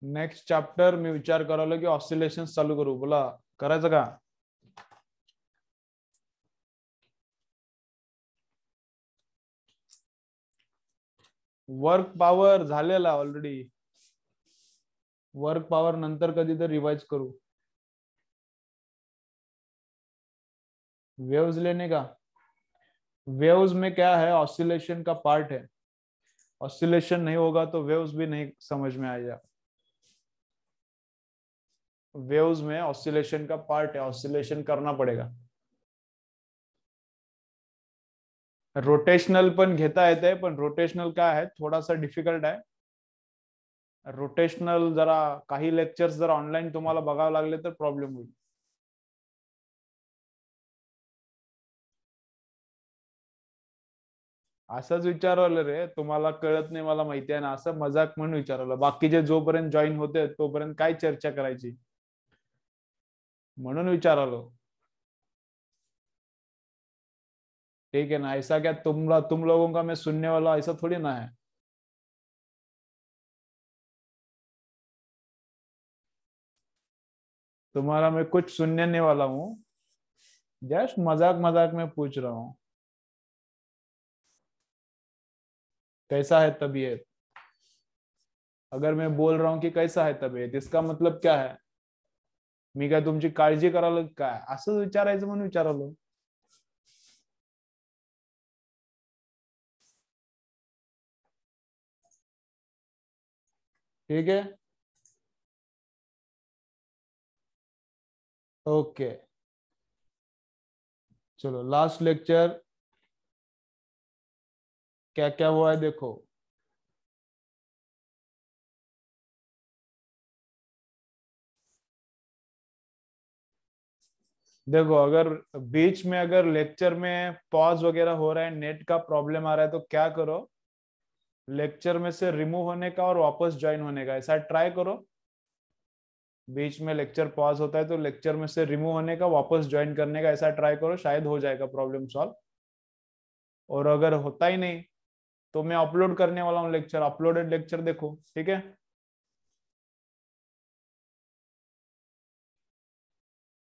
Next chapter मी विचार करायला की ऑसिलेशन चालू करू. बोला करायचं का? वर्क पॉवर झालेला ऑलरेडी. वर्क पॉवर नंतर कधी तर रिवाइज करू. वेव्स लेने का. वेव्स में क्या है, ऑसिलेशन का पार्ट है. ऑसिलेशन नहीं होगा तो वेव्स भी नहीं समझ में आएगा. वेव्स में ऑसिलेशन का पार्ट है, ऑसिलेशन करना पड़ेगा. रोटेशनल पण घेता येते, पण रोटेशनल काय आहे थोडासा डिफिकल्ट आहे. रोटेशनल जरा काही लेक्चर्स जर ऑनलाईन तुम्हाला बघावे लागले तर प्रॉब्लेम होईल. असंच विचारवलं रे, तुम्हाला कळत नाही मला माहिती आहे ना, असं मजाक म्हणून विचारवलं. बाकीचे जोपर्यंत जॉईन होते तोपर्यंत काय चर्चा करायची म्हणून विचारवलं. ठीक है ना. ऐसा क्या तुम लोगों का मैं सुनने वाला, ऐसा थोड़ी ना है. तुम्हारा मैं कुछ सुनने वाला हूँ. जस्ट मजाक मजाक में पूछ रहा हूँ. कैसा है तबीयत. अगर मैं बोल रहा हूँ की कैसा है तबीयत, इसका मतलब क्या है. मी काय तुमची काळजी करायला काय, असं विचारायचं म्हणून विचारलं. ठीक है. ओके. चलो लास्ट लेक्चर क्या क्या हुआ है देखो. देखो अगर बीच में अगर लेक्चर में पॉज वगैरह हो रहा है, नेट का प्रॉब्लम आ रहा है, तो क्या करो, लेक्चर में से रिमूव होने का और वापस ज्वाइन होने का ऐसा ट्राई करो. बीच में लेक्चर पॉज होता है तो लेक्चर में से रिमूव होने का वापस ज्वाइन करने का ऐसा ट्राई करो, शायद हो जाएगा प्रॉब्लम सॉल्व. और अगर होता ही नहीं तो मैं अपलोड करने वाला हूँ लेक्चर, अपलोडेड लेक्चर देखो. ठीक है.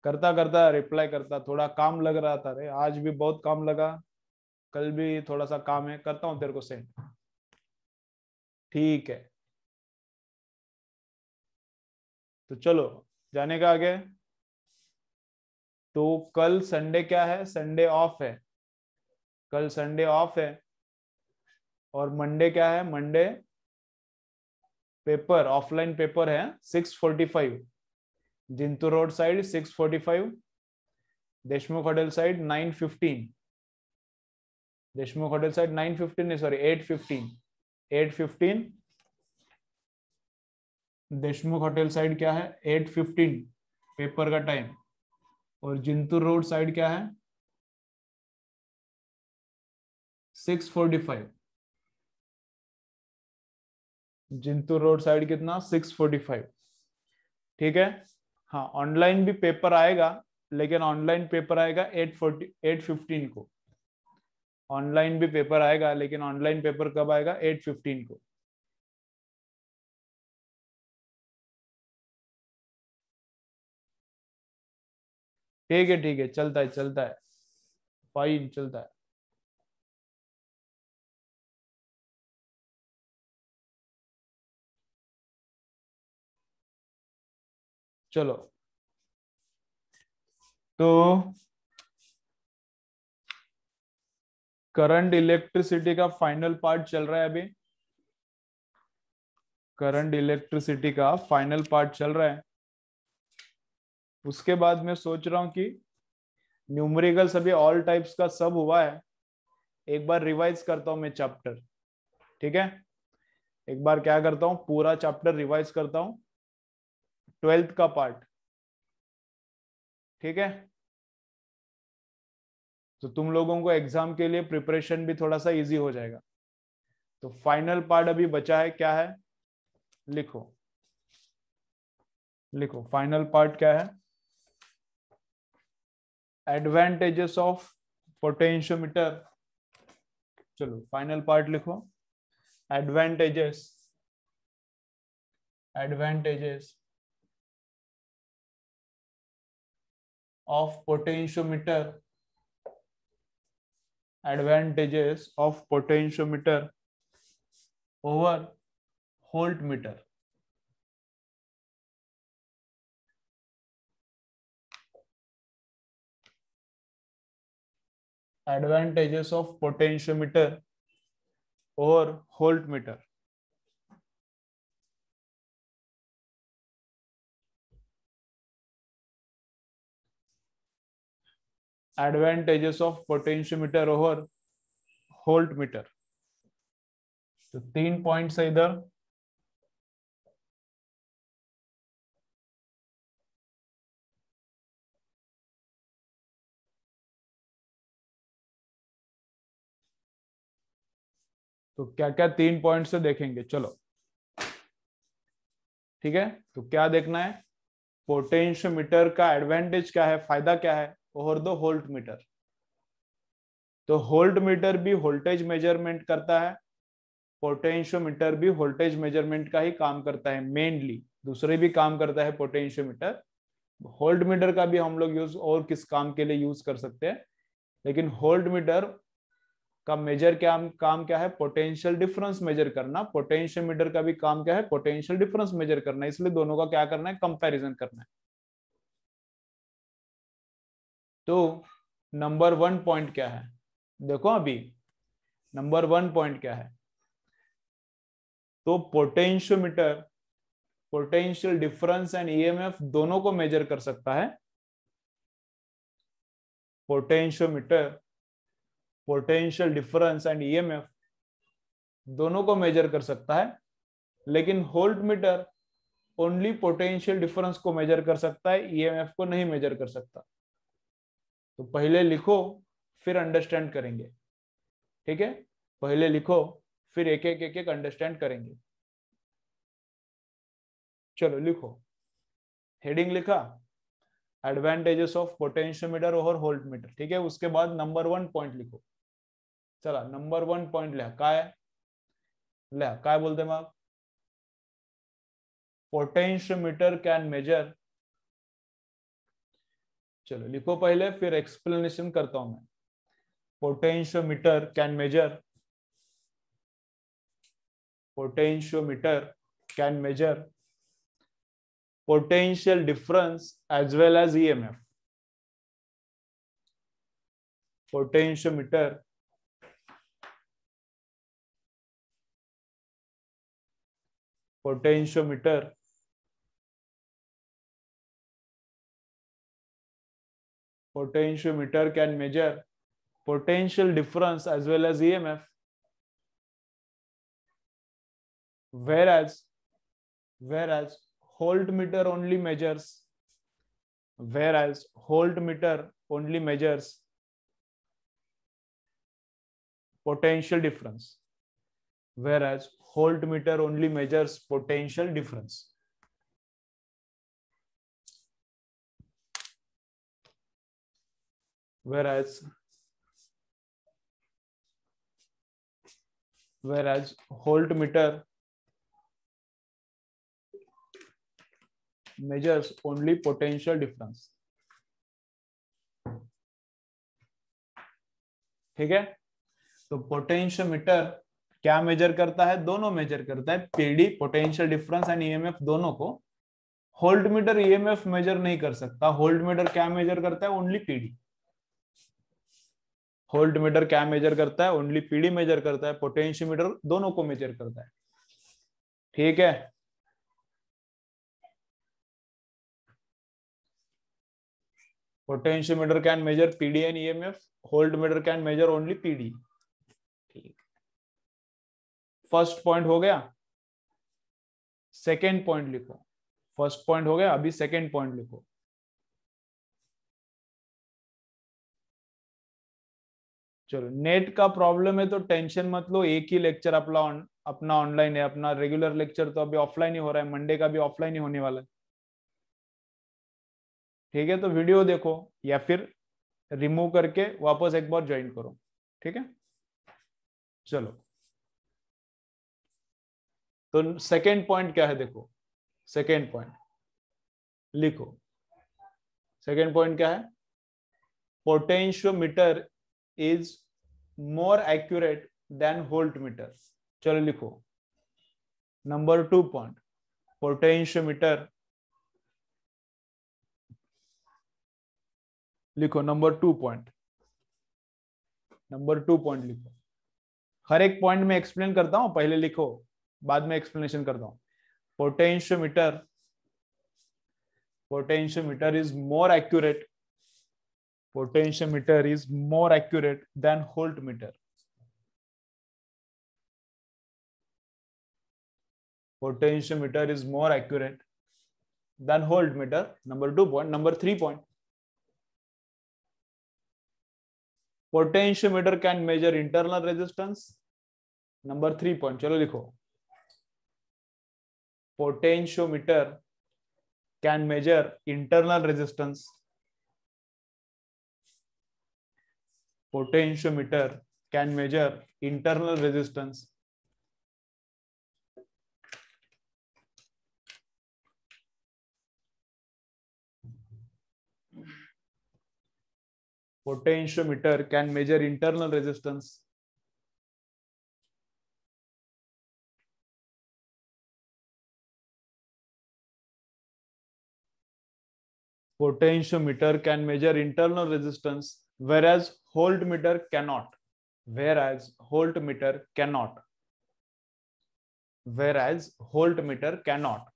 करता करता रिप्लाई करता, थोड़ा काम लग रहा था रे, आज भी बहुत काम लगा, कल भी थोड़ा सा काम है, करता हूँ तेरे को सेंड. ठीक है. तो चलो जाने का आगे. तो कल संडे क्या है, संडे ऑफ है. कल संडे ऑफ है. और मंडे क्या है, मंडे पेपर, ऑफलाइन पेपर है 6:45. Jintur road side 6:45. Deshmukh hotel side 9:15. Deshmukh hotel side 9:15 नहीं सॉरी 8:15. 8:15. देशमुख होटल साइड क्या है 8:15 पेपर का टाइम. और जिंतूर रोड साइड क्या है 6:45. जिंतूर रोड साइड कितना 6:45. ठीक है. हाँ ऑनलाइन भी पेपर आएगा, लेकिन ऑनलाइन पेपर आएगा 8:15 को. ऑनलाइन भी पेपर आएगा, लेकिन ऑनलाइन पेपर कब आएगा 8:15 को. ठीक है चलता है चलता है. फाइन चलता है. चलो तो करंट इलेक्ट्रिसिटी का फाइनल पार्ट चल रहा है अभी. करंट इलेक्ट्रिसिटी का फाइनल पार्ट चल रहा है. उसके बाद मैं सोच रहा हूं कि न्यूमेरिकल सभी ऑल टाइप्स का सब हुआ है, एक बार रिवाइज करता हूं मैं चैप्टर. ठीक है. एक बार क्या करता हूं, पूरा चैप्टर रिवाइज करता हूं, 12th का पार्ट. ठीक है. तो तुम लोगों को एग्जाम के लिए प्रिपरेशन भी थोड़ा सा इजी हो जाएगा. तो फाइनल पार्ट अभी बचा है, क्या है लिखो. लिखो फाइनल पार्ट क्या है. Advantages of potentiometer. चलो फाइनल पार्ट लिखो. Advantages. Advantages of potentiometer, advantages of potentiometer over voltmeter. Advantages of potentiometer और वोल्टमीटर। एडवांटेजेस ऑफ पोटेंशियोमीटर और वोल्टमीटर। तो 3 पॉइंट्स है इधर। तो क्या क्या 3 पॉइंट से देखेंगे, चलो ठीक है। तो क्या देखना है, पोटेंशियोमीटर का एडवांटेज क्या है, फायदा क्या है, और दो वोल्टमीटर। तो वोल्टमीटर भी वोल्टेज मेजरमेंट करता है, पोटेंशियोमीटर भी वोल्टेज मेजरमेंट का ही काम करता है मेनली, दूसरे भी काम करता है पोटेंशियोमीटर। वोल्टमीटर का भी हम लोग यूज और किस काम के लिए यूज कर सकते हैं, लेकिन वोल्टमीटर का मेजर क्या काम क्या है, पोटेंशियल डिफरेंस मेजर करना। पोटेंशियोमीटर का भी काम क्या है, पोटेंशियल डिफरेंस मेजर करना। इसलिए दोनों का क्या करना है, कंपैरिजन करना है। तो नंबर 1 पॉइंट क्या है, देखो अभी नंबर 1 पॉइंट क्या है। तो potentiometer potential difference and EMF दोनों को मेजर कर सकता है। Potentiometer potential difference and EMF दोनों को मेजर कर सकता है, लेकिन वोल्टमीटर ओनली पोटेंशियल डिफरेंस को मेजर कर सकता है, ईएमएफ को नहीं मेजर कर सकता। तो पहले लिखो फिर अंडरस्टैंड करेंगे, ठीक है। पहले लिखो फिर एक एक अंडरस्टैंड करेंगे। चलो लिखो, हेडिंग लिखा एडवांटेजेस ऑफ पोटेंशियोमीटर और वोल्टमीटर, ठीक है। उसके बाद नंबर 1 पॉइंट लिखो। चला नंबर 1 पॉइंट लिहा काय बोलते मग, पोटेंशियोमीटर कैन मेजर। चलो लिखो पहले फिर एक्सप्लेनेशन करता हूं मैं। Potentiometer can measure potential difference as well as EMF. Potentiometer can measure potential difference as well as EMF, whereas voltmeter only measures potential difference. Whereas voltmeter only measures potential difference. Whereas voltmeter measures only potential difference. ठीक है। तो potentiometer क्या major करता है, दोनों major करता है, PD potential difference and EMF दोनों को। वोल्टमीटर ईएमएफ मेजर नहीं कर सकता। वोल्टमीटर क्या मेजर करता है, ओनली पीडी। वोल्टमीटर क्या मेजर करता है, ओनली पीडी मेजर करता है। पोटेंशियोमीटर दोनों को मेजर करता है, ठीक है। Potentiometer can measure PD and EMF, voltmeter can measure only PD. ठीक, फर्स्ट पॉइंट हो गया। सेकेंड पॉइंट लिखो। फर्स्ट पॉइंट हो गया, अभी सेकेंड पॉइंट लिखो। चलो, नेट का प्रॉब्लम है तो टेंशन मत लो, एक ही लेक्चर अपना ऑनलाइन है। अपना रेगुलर लेक्चर तो अभी ऑफलाइन ही हो रहा है, मंडे का भी ऑफलाइन ही होने वाला है, ठीक है। तो वीडियो देखो या फिर रिमूव करके वापस एक बार ज्वाइन करो, ठीक है। चलो, तो सेकेंड पॉइंट क्या है देखो, सेकेंड पॉइंट लिखो। सेकेंड पॉइंट क्या है? Potentiometer is more accurate then voltmeter. चलो लिखो। नंबर 2 पॉइंट, पोटेंशियोमीटर, लिखो नंबर 2 पॉइंट। नंबर 2 पॉइंट लिखो। हर एक पॉइंट में एक्सप्लेन करता हूं, पहले लिखो, बाद में एक्सप्लेनेशन करता हूं। Potentiometer, potentiometer is more accurate, potentiometer is more accurate than voltmeter. Potentiometer is more accurate than voltmeter. Number 2 point. Number 3 point, potentiometer can measure internal resistance. Number 3 point, चलो लिखो। Potentiometer can measure internal resistance. Potentiometer can measure internal resistance. Potentiometer can measure internal resistance. Potentiometer can measure internal resistance, whereas voltmeter cannot. Whereas voltmeter cannot. Whereas voltmeter cannot.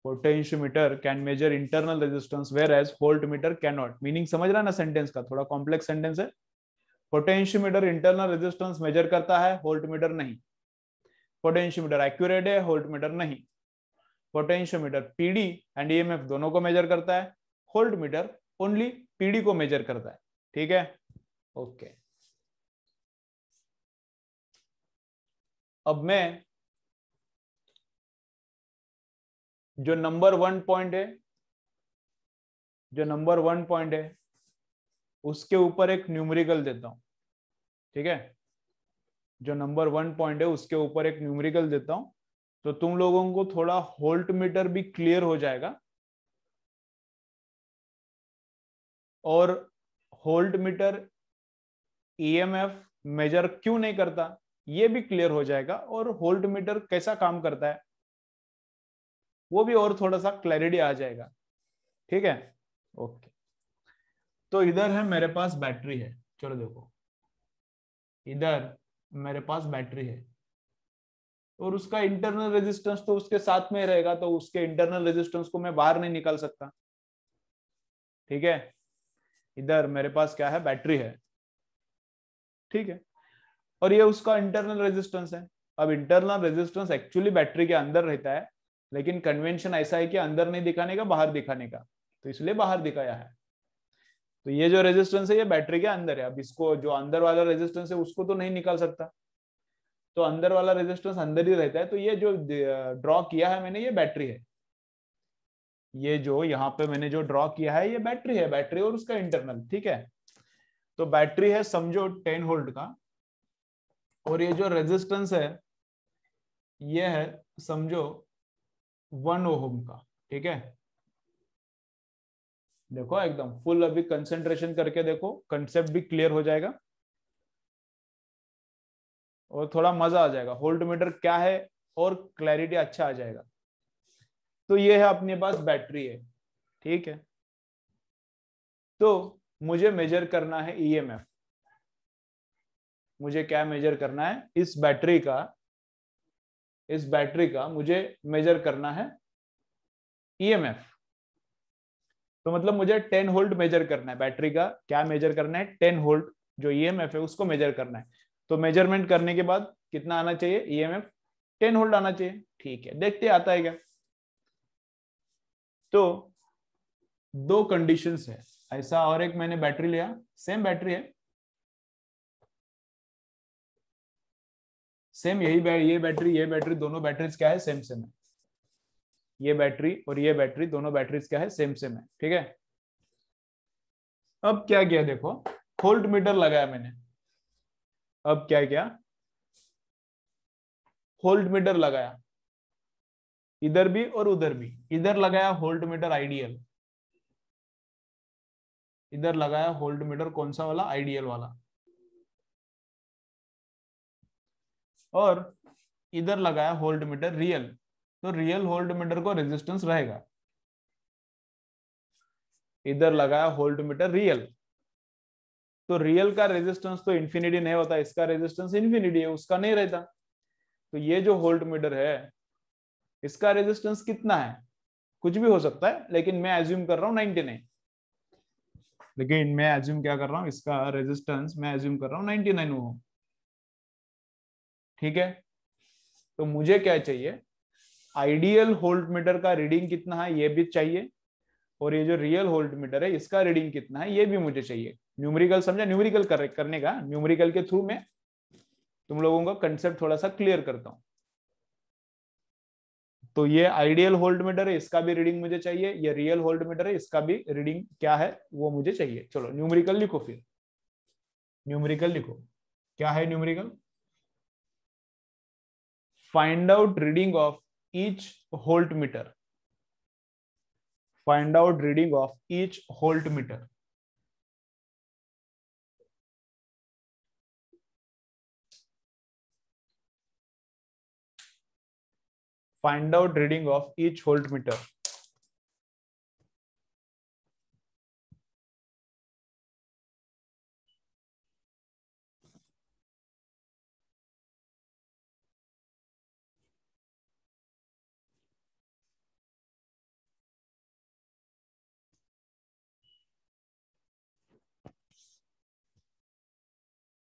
Potentiometer can measure internal resistance, whereas voltmeter cannot. Meaning समझ रहा है ना sentence का? थोड़ा complex sentence है। Potentiometer internal resistance measure करता है, voltmeter नहीं। पोटेंशियोमीटर एक्यूरेट है, वोल्टमीटर नहीं। पोटेंशियोमीटर पीडी एंड ईएमएफ दोनों को मेजर करता है, वोल्टमीटर ओनली पीडी को मेजर करता है। ठीक है, ओके। अब मैं जो नंबर 1 पॉइंट है, जो नंबर 1 पॉइंट है उसके ऊपर एक न्यूमेरिकल देता हूं। ठीक है, जो नंबर 1 पॉइंट है उसके ऊपर एक न्यूमेरिकल देता हूं, तो तुम लोगों को थोड़ा वोल्टमीटर भी क्लियर हो जाएगा और वोल्टमीटर ईएमएफ मेजर क्यों नहीं करता ये भी क्लियर हो जाएगा, और वोल्टमीटर कैसा काम करता है वो भी और थोड़ा सा क्लैरिटी आ जाएगा। ठीक है, ओके। तो इधर है मेरे पास बैटरी है, चलो देखो, इधर मेरे पास बैटरी है और उसका इंटरनल रेजिस्टेंस तो उसके साथ में रहेगा, तो उसके इंटरनल रेजिस्टेंस को मैं बाहर नहीं निकाल सकता। ठीक है, इधर मेरे पास क्या है? बैटरी है। ठीक है, और ये उसका इंटरनल रेजिस्टेंस है। अब इंटरनल रेजिस्टेंस एक्चुअली बैटरी के अंदर रहता है, लेकिन कन्वेंशन ऐसा है कि अंदर नहीं दिखाने का, बाहर दिखाने का, तो इसलिए बाहर दिखाया है। तो ये जो रेजिस्टेंस है ये बैटरी के अंदर है। अब इसको जो अंदर वाला रेजिस्टेंस है उसको तो नहीं निकाल सकता, तो अंदर वाला रेजिस्टेंस अंदर ही रहता है। तो ये जो ड्रॉ किया है मैंने, ये बैटरी है। ये जो यहाँ पे मैंने जो ड्रॉ किया है ये बैटरी है, बैटरी और उसका इंटरनल। ठीक है, तो बैटरी है समझो 10 वोल्ट का, और ये जो रेजिस्टेंस है ये है समझो 1 ओम का। ठीक है, देखो एकदम फुल अभी कंसेंट्रेशन करके देखो, कंसेप्ट भी क्लियर हो जाएगा और थोड़ा मजा आ जाएगा, वोल्टमीटर क्या है और क्लैरिटी अच्छा आ जाएगा। तो ये है अपने पास बैटरी है। ठीक है, तो मुझे मेजर करना है ईएमएफ। मुझे क्या मेजर करना है? इस बैटरी का, इस बैटरी का मुझे मेजर करना है ईएमएफ। तो मतलब मुझे 10 वोल्ट मेजर करना है। बैटरी का क्या मेजर करना है? 10 वोल्ट जो ईएमएफ है उसको मेजर करना है। तो मेजरमेंट करने के बाद कितना आना चाहिए? ईएमएफ 10 वोल्ट आना चाहिए। ठीक है, देखते आता है क्या। तो दो कंडीशंस है ऐसा, और एक मैंने बैटरी लिया, सेम बैटरी है, सेम यही ये बैटरी दोनों बैटरीज क्या है? सेम सेम है। ये बैटरी और ये बैटरी दोनों बैटरीज क्या है? सेम सेम है। ठीक है, अब क्या किया देखो, वोल्ट मीटर लगाया मैंने। अब क्या किया? वोल्ट मीटर लगाया। इधर भी और उधर भी। इधर लगाया वोल्ट मीटर आइडियल, इधर लगाया वोल्ट मीटर कौन सा वाला, आइडियल वाला, और इधर लगाया वोल्ट मीटर रियल, तो रियल वोल्ट मीटर को रेजिस्टेंस रहेगा। इधर लगाया वोल्ट मीटर रियल, तो रियल का रेजिस्टेंस तो इन्फिनिटी नहीं होता, इसका रेजिस्टेंस इन्फिनिटी है, उसका नहीं रहता। तो ये जो वोल्ट मीटर है इसका रेजिस्टेंस कितना है, कुछ भी हो सकता है, लेकिन मैं एज्यूम कर रहा हूँ 99। लेकिन मैं एज्यूम क्या कर रहा हूँ, इसका रेजिस्टेंस मैं एज्यूम कर रहा हूँ 99 ओम। ठीक है, तो मुझे क्या चाहिए, आइडियल वोल्ट मीटर का रीडिंग कितना है ये भी चाहिए, और ये जो रियल वोल्ट मीटर है इसका रीडिंग कितना है ये भी मुझे चाहिए। न्यूमेरिकल समझा, न्यूमेरिकल करने का, न्यूमेरिकल के थ्रू मैं तुम लोगों का कंसेप्ट थोड़ा सा क्लियर करता हूं। तो ये आइडियल वोल्ट मीटर है, इसका भी रीडिंग मुझे चाहिए, ये रियल वोल्ट मीटर है, इसका भी रीडिंग क्या है वो मुझे चाहिए। चलो न्यूमेरिकल लिखो, फिर न्यूमेरिकल लिखो। क्या है numerical, find out reading of each volt meter, find out reading of each volt meter. Find out reading of each volt meter.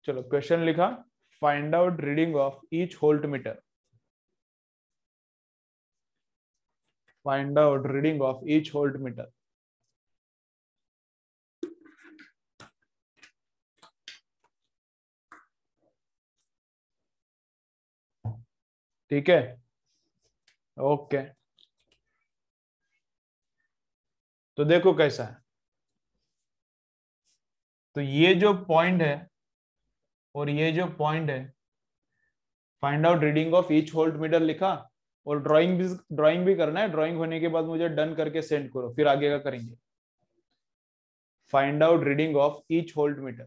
चलो क्वेश्चन लिखा, find out reading of each volt meter, find out reading of each volt meter. ठीक है, okay. तो देखो कैसा है, तो ये जो पॉइंट है और ये जो पॉइंट है, find out reading of each volt meter लिखा, और ड्राइंग भी करना है, ड्राइंग होने के बाद मुझे डन करके सेंड करो, फिर आगे का करेंगे। Find out reading of each volt meter,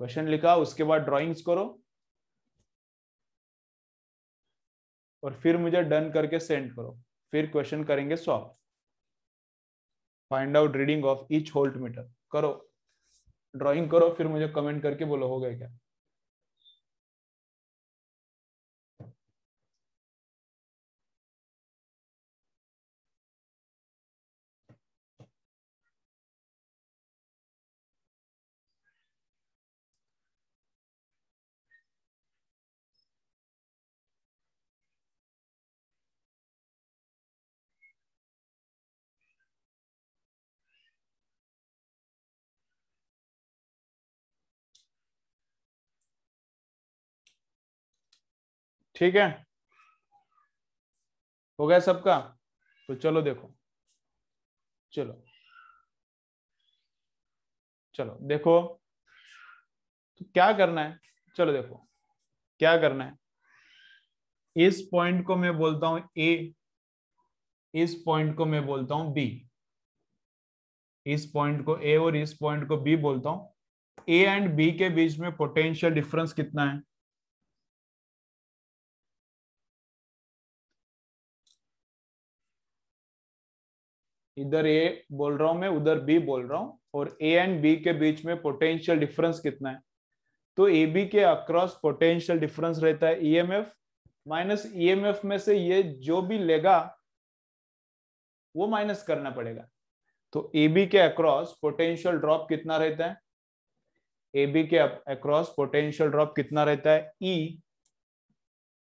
question लिखा, उसके बाद ड्राइंग्स करो और फिर मुझे डन करके सेंड करो, फिर क्वेश्चन करेंगे solve. Find out reading of each volt meter करो, ड्राइंग करो, फिर मुझे कमेंट करके बोलो हो गया क्या। ठीक है, हो गया सबका। तो चलो देखो, चलो चलो देखो, तो क्या करना है, चलो देखो क्या करना है। इस पॉइंट को मैं बोलता हूं ए, इस पॉइंट को मैं बोलता हूं बी, इस पॉइंट को ए और इस पॉइंट को बी बोलता हूं। ए एंड बी के बीच में पोटेंशियल डिफरेंस कितना है, इधर ए बोल रहा हूं मैं, उधर बी बोल रहा हूं, और ए एंड बी के बीच में पोटेंशियल डिफरेंस कितना है। तो ए बी के अक्रॉस पोटेंशियल डिफरेंस रहता है ईएमएफ माइनस ईएमएफ में से ये जो भी लेगा वो माइनस करना पड़ेगा। तो ए बी के अक्रॉस पोटेंशियल ड्रॉप कितना रहता है, ए बी के अक्रॉस पोटेंशियल ड्रॉप कितना रहता है, ई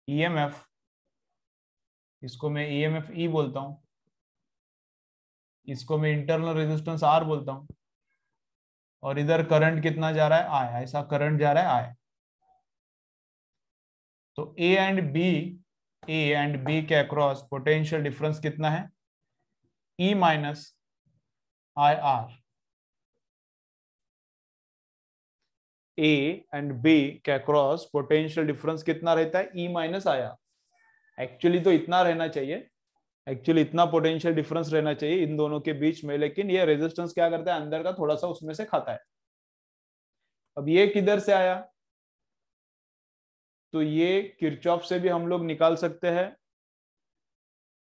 ईएमएफ, इसको मैं ईएमएफ ई बोलता हूं, इसको मैं इंटरनल रेजिस्टेंस आर बोलता हूं, और इधर करंट कितना जा रहा है, आई, ऐसा करंट जा रहा है आई। तो ए एंड बी के अक्रॉस पोटेंशियल डिफरेंस कितना है, E minus I R. A and B के अक्रॉस पोटेंशियल डिफरेंस कितना रहता है, E minus I R. Actually तो इतना रहना चाहिए, एक्चुअली इतना पोटेंशियल डिफरेंस रहना चाहिए इन दोनों के बीच में, लेकिन ये रेजिस्टेंस क्या करता है, अंदर का थोड़ा सा उसमें से खाता है। अब ये किधर से आया, तो ये किरचॉफ से भी हम लोग निकाल सकते हैं,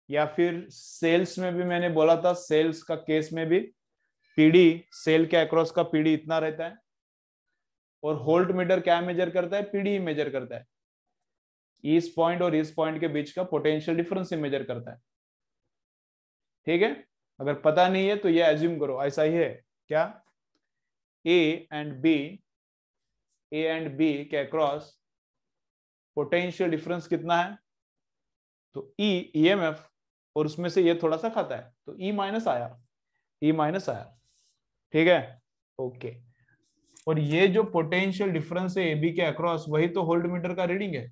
या फिर सेल्स में भी मैंने बोला था, सेल्स का केस में भी पीडी, सेल के अक्रॉस का पीडी इतना रहता है, और होल्ट मीटर क्या मेजर करता है, पीडी मेजर करता है, इस पॉइंट और इस पॉइंट के बीच का पोटेंशियल डिफरेंस मेजर करता है। ठीक है, अगर पता नहीं है तो ये एज्यूम करो ऐसा ही है क्या, ए एंड बी के अक्रॉस पोटेंशियल डिफरेंस कितना है, तो ईएमएफ, और उसमें से ये थोड़ा सा खाता है, तो ई माइनस आया। ठीक है, ओके। और ये जो पोटेंशियल डिफरेंस है एबी के अक्रॉस, वही तो होल्ट मीटर का रीडिंग है।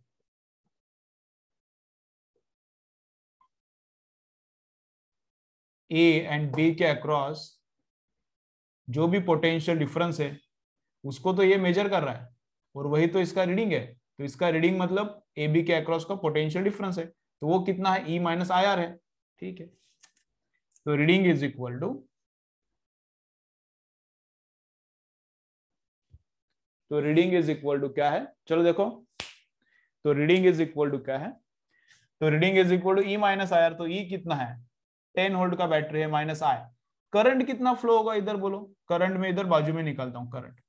ए एंड बी के अक्रॉस जो भी पोटेंशियल डिफरेंस है उसको तो ये मेजर कर रहा है, और वही तो इसका रीडिंग है। तो इसका रीडिंग मतलब ए बी के अक्रॉस का पोटेंशियल डिफरेंस है, तो वो कितना है, ई माइनस आई आर है। ठीक है, तो रीडिंग इज इक्वल टू, तो रीडिंग इज इक्वल टू क्या है, चलो देखो, तो रीडिंग इज इक्वल टू क्या है, तो reading is equal to E minus I R. तो ई कितना है, 10 वोल्ट का बैटरी है, माइनस आई, करंट कितना फ्लो होगा इधर बोलो, करंट में इधर बाजू में निकालता हूं करंट,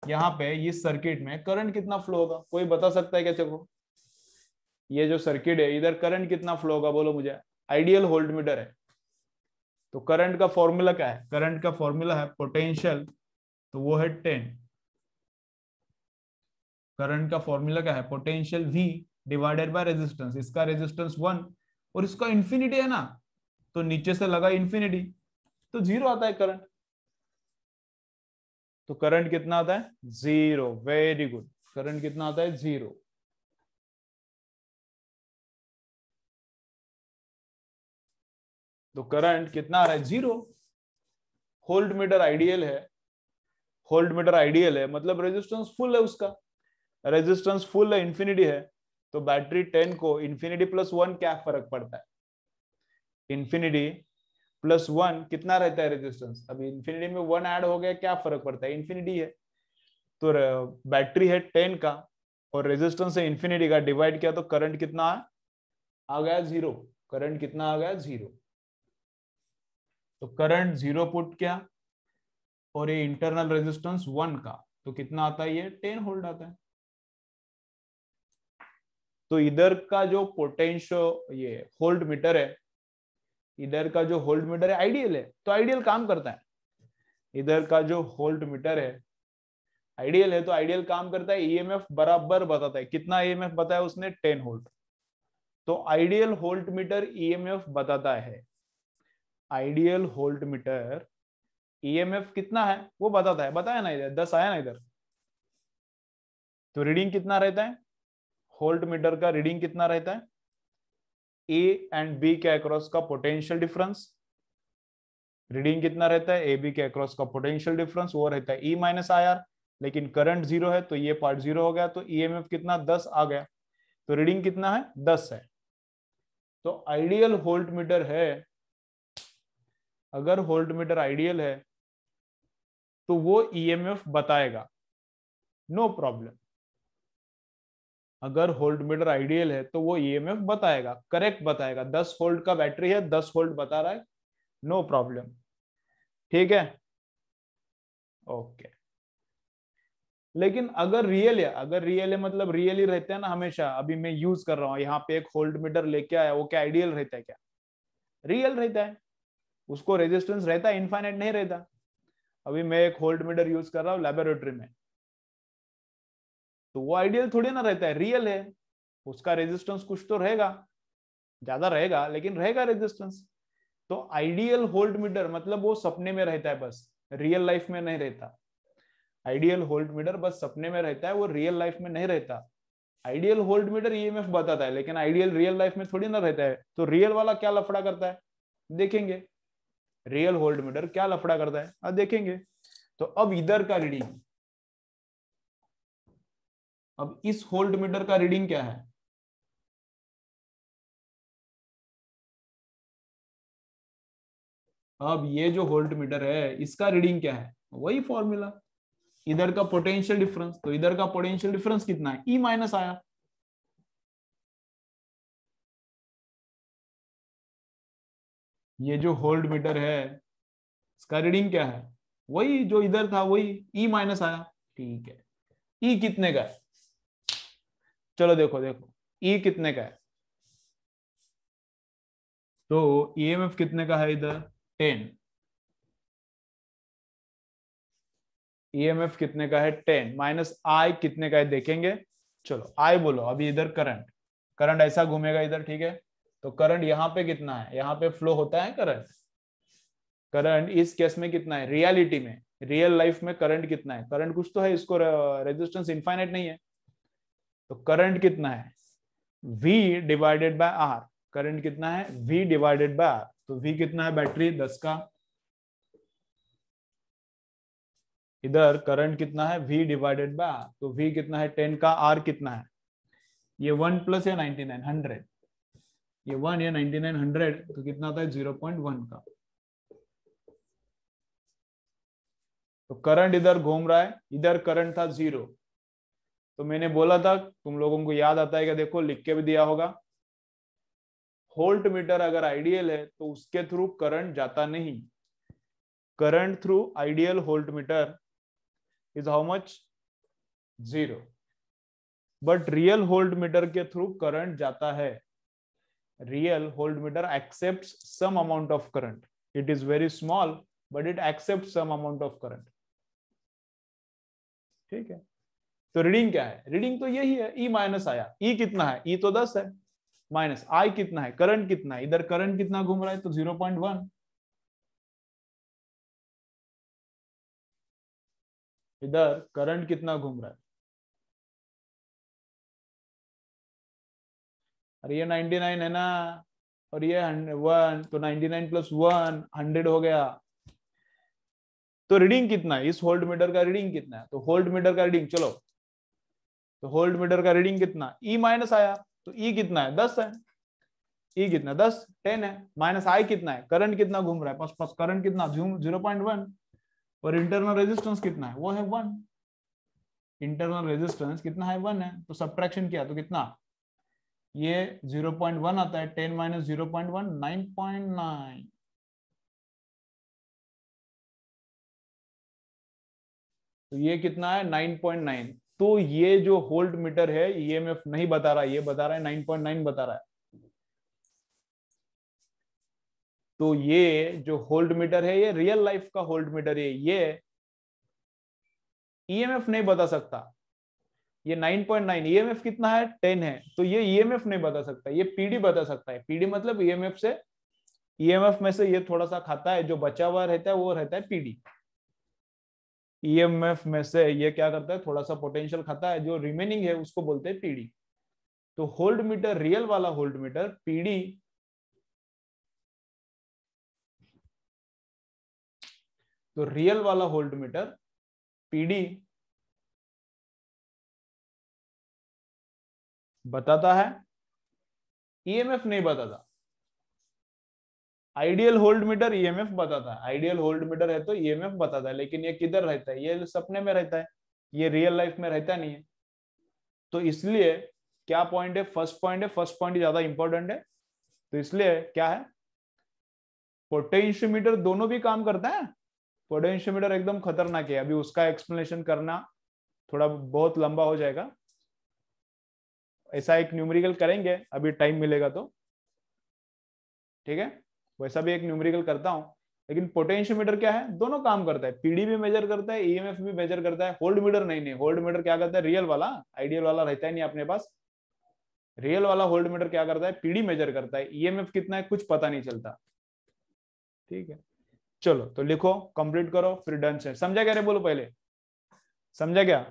यहाँ पे इस सर्किट में करंट कितना फ्लो होगा, कोई बता सकता है क्या, चलो ये जो सर्किट है इधर करंट कितना फ्लो होगा बोलो मुझे, आइडियल वोल्ट मीटर है, तो करंट का फॉर्मूला क्या है, करंट का फॉर्मूला है पोटेंशियल, तो वो है 10, करंट का फॉर्मूला क्या है, potential V divided by resistance, इसका रेजिस्टेंस 1 और इसका इंफिनिटी है ना, तो नीचे से लगा इंफिनिटी, तो 0 आता है करंट। तो करंट कितना आता है, 0, वेरी गुड, करंट कितना आता है, 0। तो करंट कितना आ रहा है, 0। होल्ट मीटर आइडियल है, होल्ट मीटर आइडियल है मतलब रेजिस्टेंस फुल है, उसका रेजिस्टेंस फुल है, इंफिनिटी है, तो बैटरी 10 को इंफिनिटी प्लस 1 क्या फर्क पड़ता है, इंफिनिटी प्लस 1 कितना रहता है रेजिस्टेंस, अभी इंफिनिटी में 1 ऐड हो गया, क्या फर्क पड़ता है, इंफिनिटी है। तो बैटरी है 10 का और रेजिस्टेंस है इंफिनिटी का, डिवाइड किया तो करंट कितना आ गया, 0। करंट कितना आ गया, 0। तो करंट 0 पुट किया, और ये इंटरनल रेजिस्टेंस 1 का, तो कितना आता है, ये 10 वोल्ट आता है। तो इधर का जो पोटेंशियल ये होल्ट मीटर है, इधर का जो होल्ट मीटर है आइडियल है, तो आइडियल काम करता है। इधर का जो होल्ट मीटर है आइडियल है, तो आइडियल काम करता है, ईएमएफ बराबर बताता है, कितना ईएमएफ बताया उसने, 10 वोल्ट। तो आइडियल होल्ट मीटर ईएमएफ बताता है, आइडियल होल्ट मीटर ईएमएफ कितना है वो बताता है, बताया ना इधर 10 आया ना इधर। तो रीडिंग कितना रहता है, होल्ट मीटर का रीडिंग कितना रहता है, ए एंड बी के अक्रॉस का पोटेंशियल डिफरेंस, रीडिंग कितना रहता है, ए बी के अक्रॉस का पोटेंशियल डिफरेंस, वो रहता है ई माइनस आई आर, लेकिन करंट 0 है तो ये पार्ट 0 हो गया, तो ईएमएफ कितना 10 आ गया, तो रीडिंग कितना है, 10 है। तो आइडियल होल्ट मीटर है, अगर होल्ट मीटर आइडियल है तो वो ईएमएफ बताएगा, नो प्रॉब्लम। अगर होल्ट मीटर आइडियल है तो वो ईएमएफ बताएगा, करेक्ट बताएगा, 10 वोल्ट का बैटरी है, 10 वोल्ट बता रहा है, नो प्रॉब्लम। ठीक है, ओके। लेकिन अगर रियल है, अगर रियल है मतलब रियल ही रहते हैं ना हमेशा, अभी मैं यूज कर रहा हूँ यहाँ पे एक होल्ट मीटर लेके आया, वो क्या आइडियल रहता है क्या, रियल रहता है, उसको रेजिस्टेंस रहता है, इनफाइनाइट नहीं रहता। अभी मैं एक होल्ट मीटर यूज कर रहा हूँ लेबोरेटरी में, तो वो आइडियल थोड़ी ना रहता है, रियल है, उसका रेजिस्टेंस कुछ तो रहेगा, ज्यादा रहेगा लेकिन रहेगा रेजिस्टेंस। तो आइडियल होल्ट मीटर मतलब वो सपने में रहता है, बस रियल लाइफ में नहीं रहता। आइडियल होल्ट मीटर बस सपने में रहता है, वो रियल लाइफ में नहीं रहता। आइडियल होल्ट मीटर ईएमएफ बताता है, लेकिन आइडियल रियल लाइफ में थोड़ी ना रहता है। तो रियल वाला क्या लफड़ा करता है देखेंगे, रियल होल्ट मीटर क्या लफड़ा करता है अब देखेंगे। तो अब इधर का रीडिंग, अब इस होल्ट मीटर का रीडिंग क्या है, अब ये जो वोल्ट मीटर है इसका रीडिंग क्या है, वही फॉर्मूला, इधर का पोटेंशियल डिफरेंस, तो इधर का पोटेंशियल डिफरेंस कितना है, ई माइनस आया। ये जो वोल्ट मीटर है इसका रीडिंग क्या है, वही जो इधर था वही, ई माइनस आया। ठीक है, ई कितने का है, चलो देखो देखो, ई कितने का है, तो ईएमएफ कितने का है इधर 10, ईएमएफ कितने का है 10 माइनस आई कितने का है देखेंगे। चलो आई बोलो, अभी इधर करंट, करंट ऐसा घूमेगा इधर, ठीक है, तो करंट यहाँ पे कितना है, यहाँ पे फ्लो होता है करंट, करंट इस केस में कितना है, रियलिटी में, रियल लाइफ में करंट कितना है, करंट कुछ तो है, इसको रेजिस्टेंस इनफाइनाइट नहीं है, तो करंट कितना है V divided by R, current कितना है V डिवाइडेड बाय आर, तो V कितना है बैटरी 10 का, इधर करंट कितना है V डिवाइडेड बाय आर, तो V कितना है 10 का, R कितना है, ये 1 प्लस या 99 100, ये 1 या 99 100, तो कितना आता है 0.1 का, तो करंट इधर घूम रहा है, इधर करंट था 0, तो मैंने बोला था, तुम लोगों को याद आता है कि देखो लिख के भी दिया होगा, वोल्ट मीटर अगर आइडियल है तो उसके थ्रू करंट जाता नहीं, current through ideal volt meter is how much 0, but real volt meter के थ्रू करंट जाता है, real volt meter accepts some amount of current, it is very small but it accepts some amount of current. ठीक है, तो reading क्या है, reading तो यही है, ई माइनस आया, ई कितना है, ई तो 10 है, माइनस आई कितना है, करंट कितना है, इधर करंट कितना घूम रहा है, तो 0.1, इधर करंट कितना घूम रहा है, और ये 99 है ना, और ये 1, तो 99 प्लस 1 100 हो गया, तो रीडिंग कितना है, इस वोल्ट मीटर का रीडिंग कितना है, तो वोल्ट मीटर का रीडिंग, चलो तो वोल्ट मीटर का रीडिंग कितना, ई माइनस आया, तो ई कितना है 10 है, ई कितना 10 10 है, माइनस आई कितना है, करंट कितना घूम रहा है, बस बस करंट कितना 0.1, और इंटरनल रेजिस्टेंस कितना है, वो है 1, इंटरनल रेजिस्टेंस कितना है 1 है, तो सब्ट्रैक्शन किया तो कितना, ये 0.1 आता है, 10 माइनस 0.1 9.9, तो ये कितना है 9.9, तो ये जो वोल्ट मीटर है ईएमएफ नहीं बता रहा, ये बता रहा है 9.9 बता रहा है, तो ये जो वोल्ट मीटर है ये रियल लाइफ का वोल्ट मीटर है, ये ईएमएफ नहीं बता सकता, ये 9.9, ईएमएफ कितना है 10 है, तो ये ईएमएफ नहीं बता सकता, ये पीडी बता सकता है, पीडी मतलब ईएमएफ से, ईएमएफ में से ये थोड़ा सा खाता है, जो बचा हुआ रहता है वो रहता है पीडी, ईएमएफ में से ये क्या करता है, थोड़ा सा पोटेंशियल खाता है, जो रिमेनिंग है उसको बोलते हैं पीडी, तो वोल्ट मीटर, रियल वाला वोल्ट मीटर पीडी, तो रियल वाला वोल्ट मीटर पीडी बताता है, ईएमएफ नहीं बताता, आइडियल वोल्ट मीटर ईएमएफ बताता है, आइडियल वोल्ट मीटर है तो ईएमएफ बताता है, लेकिन ये किधर रहता है, ये सपने में रहता है, ये रियल लाइफ में रहता नहीं है, तो इसलिए क्या पॉइंट है, फर्स्ट पॉइंट है, फर्स्ट पॉइंट ज्यादा इंपॉर्टेंट है, तो इसलिए क्या है, पोटेंशियोमीटर दोनों भी काम करता है, पोटेंशियोमीटर एकदम खतरनाक है, अभी उसका एक्सप्लेनेशन करना थोड़ा बहुत लंबा हो जाएगा, ऐसा एक न्यूमेरिकल करेंगे अभी टाइम मिलेगा तो, ठीक है, वैसा भी एक न्यूमेरिकल करता हूं, लेकिन पोटेंशियोमीटर क्या है, दोनों काम करता है, पीडी भी मेजर करता है, ईएमएफ भी मेजर करता है, होल्ड मीटर नहीं, नहीं होल्ड मीटर क्या करता है, रियल वाला, आइडियल वाला रहता है नहीं अपने पास, रियल वाला होल्ड मीटर क्या करता है, पीडी मेजर करता है, ईएमएफ कितना है कुछ पता नहीं चलता। ठीक है, चलो तो लिखो, कंप्लीट करो, फिर डन से, समझा क्या रे, बोलो पहले, समझा क्या।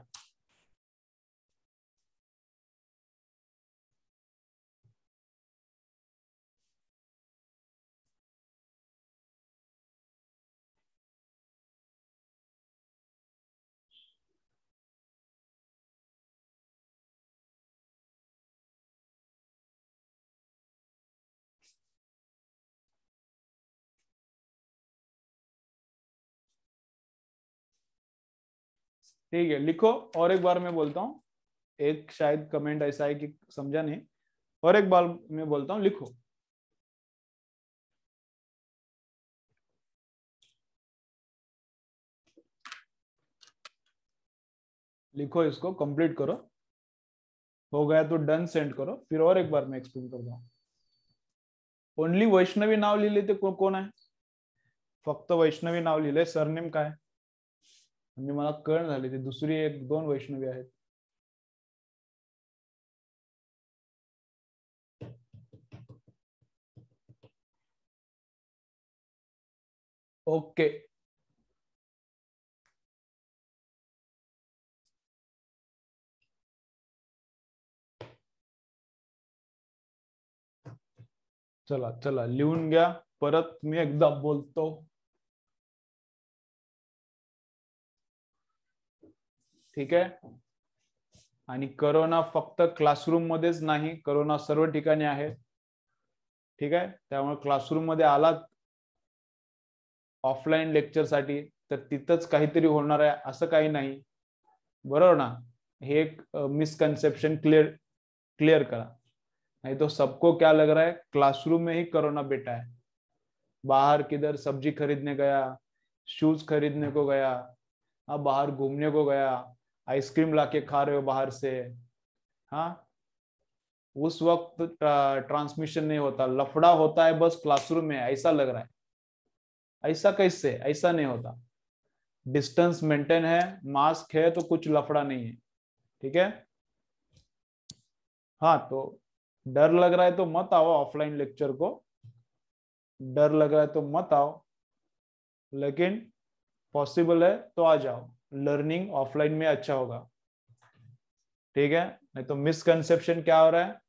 ठीक है, लिखो। और एक बार मैं बोलता हूँ, एक शायद कमेंट ऐसा है कि समझा नहीं, और एक बार मैं बोलता हूँ, लिखो। लिखो, इसको कंप्लीट करो। हो गया तो डन सेंड करो, फिर और एक बार मैं एक्सप्लेन करता हूँ। ओनली वैष्णवी नाव लिहिले ते कोण आहे? फक्त वैष्णवी नाव लिहिलंय, सरनेम काय? म्हणजे मला कळण झाली, ती दुसरी एक दोन वैष्णवी आहेत. ओके, चला चला लिहून घ्या. परत मी एकदा बोलतो. ठीक आहे. आणि करोना फक्त क्लासरूम मध्येच नाही, करोना सर्व ठिकाणी आहे. ठीक आहे, त्यामुळे क्लासरूम मध्ये आलात ऑफलाईन लेक्चर साठी तर तिथंच काहीतरी होणार आहे असं काही नाही. बरोबर ना? हे एक मिसकंसेप्शन क्लियर क्लियर करा. नहीं तो सबको क्या लग रहा है, क्लासरूम में ही कोरोना बेटा है. बाहर किधर सब्जी खरीदने गया, शूज खरीदने को गया, अब बाहर घूमने को गया, आइसक्रीम लाके खा रहे हो बाहर से, हाँ, उस वक्त ट्रांसमिशन नहीं होता, लफड़ा होता है बस क्लासरूम में, ऐसा लग रहा है. ऐसा कैसे? ऐसा नहीं होता. डिस्टेंस मेंटेन है, मास्क है, तो कुछ लफड़ा नहीं है. ठीक है. हाँ, तो डर लग रहा है तो मत आओ ऑफलाइन लेक्चर को. डर लग रहा है तो मत आओ, लेकिन पॉसिबल है तो आ जाओ. लर्निंग ऑफलाइन में अच्छा होगा. ठीक है. नहीं तो मिसकंसेप्शन क्या हो रहा है,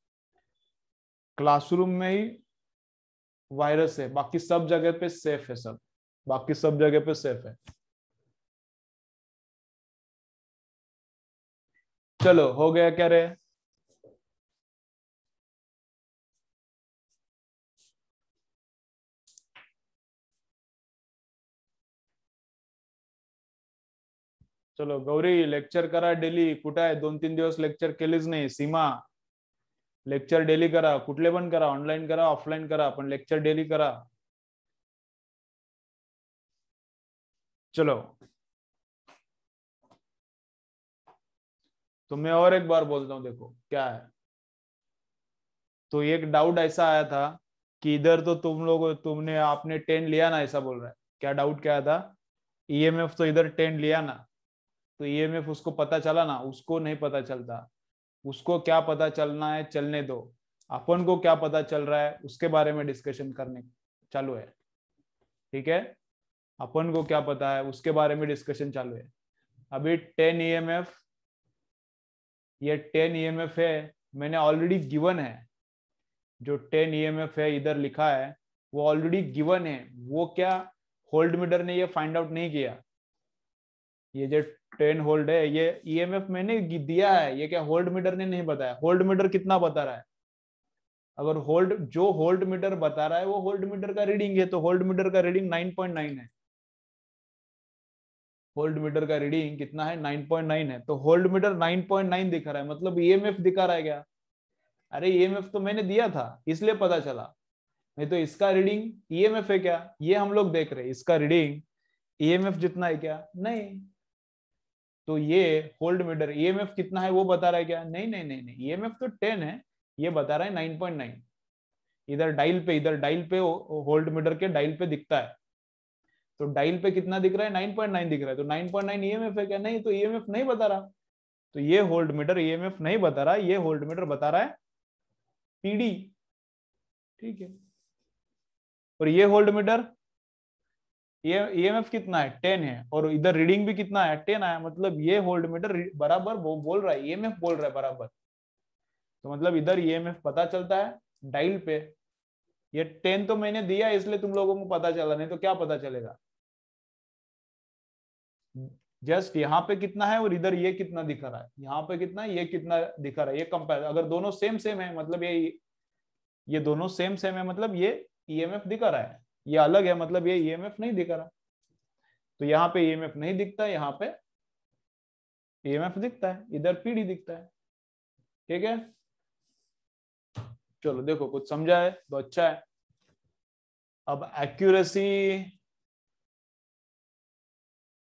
क्लासरूम में ही वायरस है, बाकी सब जगह पे सेफ है. सब बाकी सब जगह पे सेफ है. चलो, हो गया क्या रे? चलो गौरी, लेक्चर करा डेली. कुठे आहे? 2-3 दिवस लेक्चर केलीच नाही. सीमा, लेक्चर डेली करा. कुठले पण करा, ऑनलाईन करा, ऑफलाईन करा, पण लेक्चर डेली करा. चलो, तो मैं और एक बार बोलता हूँ, देखो क्या है. तो एक डाउट ऐसा आया था कि इधर तो तुमने आपने 10 लिया ना, ऐसा बोल रहा है. क्या डाउट क्या था? ईएमएफ तो इधर 10 लिया ना, तो ईएमएफ उसको पता चला ना? उसको नहीं पता चलता. उसको क्या पता चलना है, चलने दो. अपन को क्या पता चल रहा है उसके बारे में डिस्कशन करने चालू है. ठीक है. अपन को क्या पता है उसके बारे में डिस्कशन चालू है. अभी 10 ईएमएफ, ये 10 ईएमएफ है, मैंने ऑलरेडी गिवन है. जो 10 ईएमएफ है इधर लिखा है, वो ऑलरेडी गिवन है. वो क्या, होल्ड मीटर ने ये फाइंड आउट नहीं किया. ये जो 10 होल्ड है, ये ईएमएफ मैंने दिया है. ये क्या होल्ड मीटर ने नहीं बताया? होल्ड मीटर कितना बता रहा है? अगर जो होल्ड मीटर बता रहा है वो होल्ड मीटर का रीडिंग है, तो होल्ड मीटर का रीडिंग 9.9 है. होल्ड मीटर का रीडिंग कितना है? 9.9 है. तो होल्ड मीटर 9.9 दिखा रहा है, मतलब ईएमएफ दिखा रहा है क्या? अरे ईएमएफ तो मैंने दिया था, इसलिए पता चला. नहीं तो इसका रीडिंग ईएमएफ है क्या, ये हम लोग देख रहे हैं. इसका रीडिंग ईएमएफ जितना है क्या? नहीं. तो ये होल्ड मीटर ईएमएफ कितना है वो बता रहा है क्या? नहीं नहीं नहीं नहीं, ईएमएफ तो 10 है, ये बता रहा है 9.9. इधर डायल पे होल्ड मीटर के डायल पे दिखता है. तो डायल पे कितना दिख रहा है? 9.9 दिख रहा है. तो 9.9 ईएमएफ है क्या? नहीं, तो ईएमएफ नहीं बता रहा. तो ये होल्ड मीटर ईएमएफ नहीं बता रहा, ये होल्ड मीटर बता रहा है पीडी. ठीक है. और ये होल्ड मीटर, ये ईएमएफ कितना है? 10 है, और इधर रीडिंग भी कितना है? 10 आया. मतलब ये होल्ड मीटर बराबर बोल रहा है, ईएमएफ बोल रहा है बराबर. तो मतलब इधर ईएमएफ पता चलता है डायल पे. ये 10 तो मैंने दिया इसलिए तुम लोगों को पता चला, नहीं तो क्या पता चलेगा? जस्ट यहाँ पे कितना है और इधर ये कितना दिखा रहा है, यहाँ पे कितना है, ये कितना दिखा रहा है, ये कंपेयर. अगर दोनों सेम सेम है मतलब ये दोनों सेम सेम है, मतलब ये ईएमएफ दिखा रहा है. ये अलग है, मतलब ये ईएमएफ नहीं दिखा रहा. तो यहाँ पे ईएमएफ नहीं दिखता, यहाँ पे ईएमएफ दिखता है, इधर पीडी दिखता है। ठीक है, चलो देखो कुछ समझा है तो अच्छा है। अब एक्यूरेसी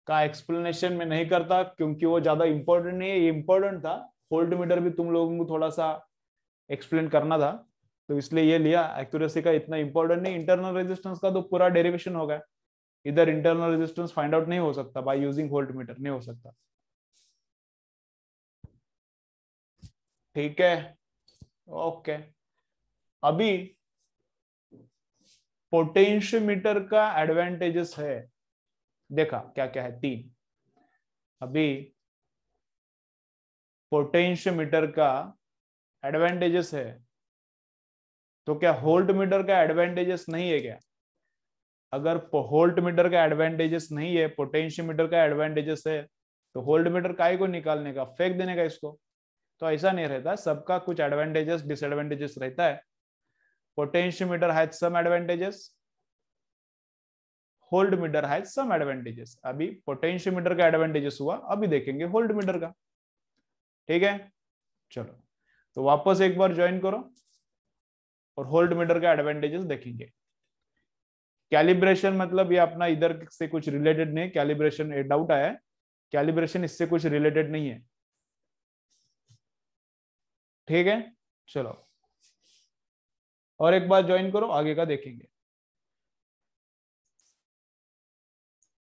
का एक्सप्लेनेशन में नहीं करता क्योंकि वो ज्यादा इंपॉर्टेंट नहीं है, ये इंपॉर्टेंट था। वोल्ट मीटर भी तुम लोगों को थोड़ा सा एक्सप्लेन करना था, तो इसलिए ये लिया। एक्यूरेसी का इतना इंपॉर्टेंट नहीं, इंटरनल रेजिस्टेंस का तो पूरा डेरिवेशन होगा। इधर इंटरनल रेजिस्टेंस फाइंड आउट नहीं हो सकता बाय यूजिंग वोल्ट मीटर, नहीं हो सकता। ठीक है, ओके। अभी पोटेंशियोमीटर का एडवांटेजेस है, देखा क्या क्या है, 3। अभी पोटेंशियोमीटर का एडवांटेजेस है, तो क्या वोल्ट मीटर का एडवांटेजेस नहीं है क्या? अगर वोल्ट मीटर का एडवांटेजेस नहीं है, पोटेंशियोमीटर का एडवांटेजेस है, तो वोल्ट मीटर काय को निकालने का, फेंक देने का इसको? तो ऐसा नहीं रहता, सबका कुछ एडवांटेजेस डिसएडवांटेजेस रहता है। Potentiometer has some advantages, volt meter has some advantages. अभी पोटेंशियोमीटर का एडवांटेजेस हुआ, अभी देखेंगे वोल्ट मीटर का। ठीक है, चलो तो वापस एक बार ज्वाइन करो और वोल्ट मीटर का एडवांटेजेस देखेंगे। कैलिब्रेशन मतलब ये अपना इधर से कुछ रिलेटेड नहीं, कैलिब्रेशन डाउट आया है, कैलिब्रेशन इससे कुछ रिलेटेड नहीं है। ठीक है, चलो और एक बार ज्वाइन करो, आगे का देखेंगे।